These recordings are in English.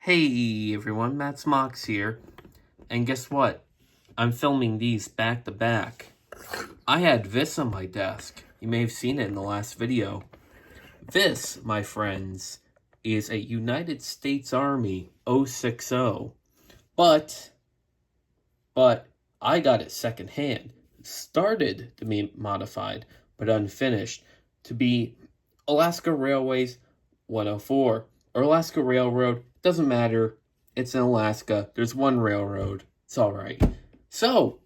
Hey everyone, Matt's Mox here, and guess what? I'm filming these back to back. I had this on my desk. You may have seen it in the last video. This, my friends, is a United States Army 060. But I got it secondhand. It started to be modified, but unfinished, to be Alaska Railways 104. Or Alaska Railroad, doesn't matter. It's in Alaska. There's one railroad. It's alright. So,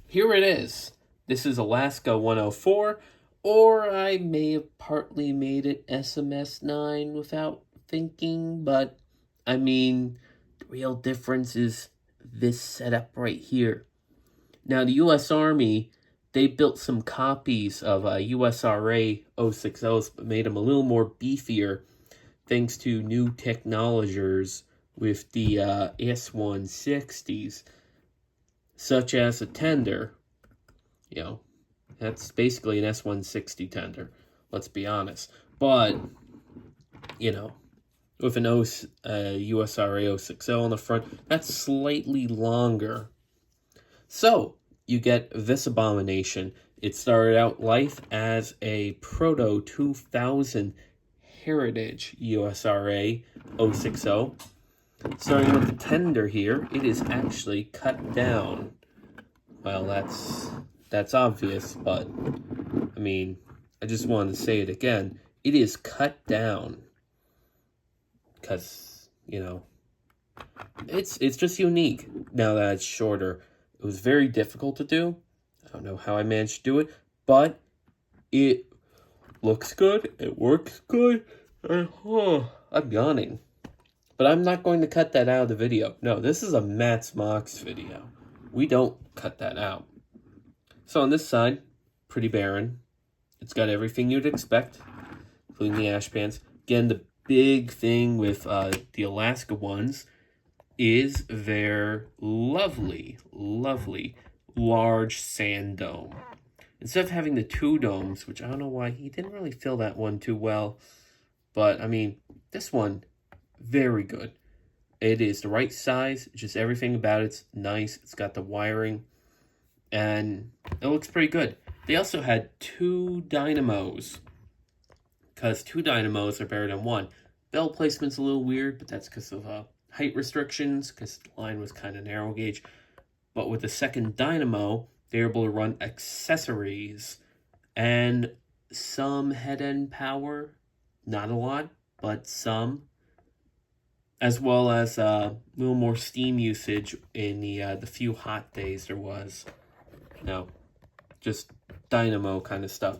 here it is. This is Alaska 104, or I may have partly made it SMS 9 without thinking, but I mean, the real difference is this setup right here. Now, the U.S. Army, they built some copies of USRA 060s, but made them a little more beefier thanks to new technologies with the S-160s, such as a tender. You know, that's basically an S-160 tender, let's be honest. But, you know, with an USRA 060 on the front, that's slightly longer. So, you get this abomination. It started out life as a proto 2000 Heritage USRA 060. Starting with the tender here, it is actually cut down. Well, that's obvious, but I mean, I just wanted to say it again. It is cut down because, you know, it's just unique now that it's shorter. It was very difficult to do. I don't know how I managed to do it, but it looks good, it works good, and I'm yawning. But I'm not going to cut that out of the video. No, this is a Matt's Mox video. We don't cut that out. So on this side, pretty barren. It's got everything you'd expect, including the ash pans. Again, the big thing with the Alaska ones is their lovely, lovely large sand dome. Instead of having the two domes, which I don't know why, he didn't really fill that one too well. But, I mean, this one, very good. It is the right size, just everything about it's nice. It's got the wiring, and it looks pretty good. They also had two dynamos, because two dynamos are better than one. Bell placement's a little weird, but that's because of height restrictions, because the line was kind of narrow gauge. But with the second dynamo, they're able to run accessories and some head-end power. Not a lot, but some. As well as a little more steam usage in the few hot days there was. You know, just dynamo kind of stuff.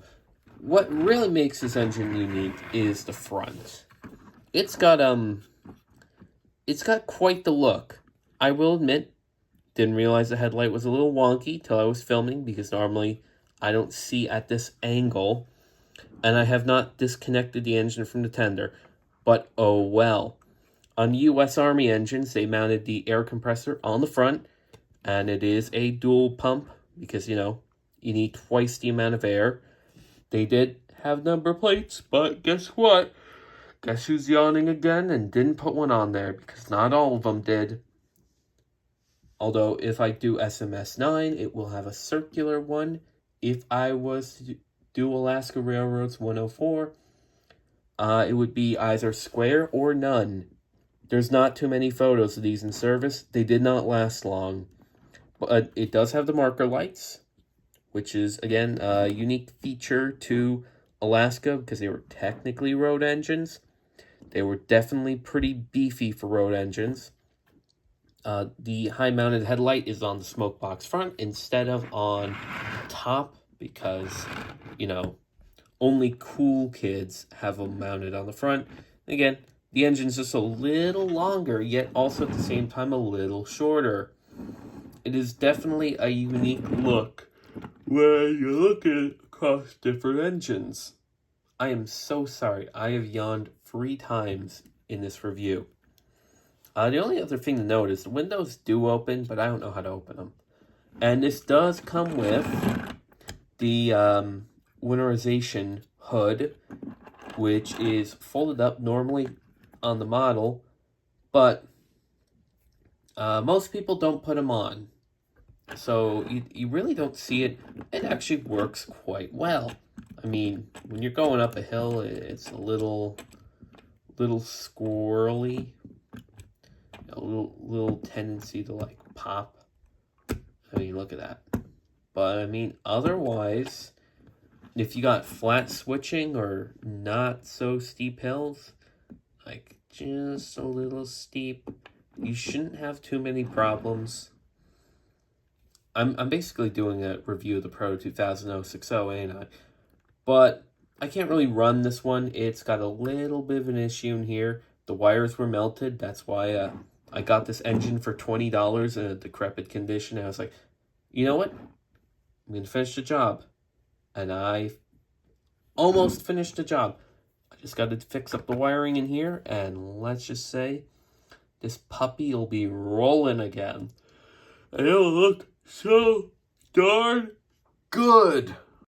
What really makes this engine unique is the front. It's got quite the look. I will admit, didn't realize the headlight was a little wonky till I was filming, because normally I don't see at this angle, and I have not disconnected the engine from the tender. But oh well. On U.S. Army engines, they mounted the air compressor on the front, and it is a dual pump because, you know, you need twice the amount of air. They did have number plates, but guess what? Guess who's yawning again and didn't put one on there, because not all of them did. Although, if I do SMS 9, it will have a circular one. If I was to do Alaska Railroads 104, it would be either square or none. There's not too many photos of these in service. They did not last long. But it does have the marker lights, which is, again, a unique feature to Alaska because they were technically road engines. They were definitely pretty beefy for road engines. The high-mounted headlight is on the smoke box front instead of on top because, you know, only cool kids have them mounted on the front. Again, the engine's just a little longer, yet also at the same time a little shorter. It is definitely a unique look when you look at it across different engines. I am so sorry. I have yawned 3 times in this review. The only other thing to note is the windows do open, but I don't know how to open them. And this does come with the winterization hood, which is folded up normally on the model, but Most people don't put them on. So you really don't see it. It actually works quite well. I mean, when you're going up a hill, it's a little squirrely, a little tendency to like pop. I mean, look at that. But I mean, otherwise, if you got flat switching or not so steep hills, like just a little steep, you shouldn't have too many problems. I'm basically doing a review of the Proto 20060, ain't I? But I can't really run this one. It's got a little bit of an issue in here. The wires were melted. That's why I got this engine for $20 in a decrepit condition. And I was like, you know what? I'm going to finish the job. And I almost finished the job. I just got to fix up the wiring in here. And let's just say this puppy will be rolling again. And it'll look so darn good.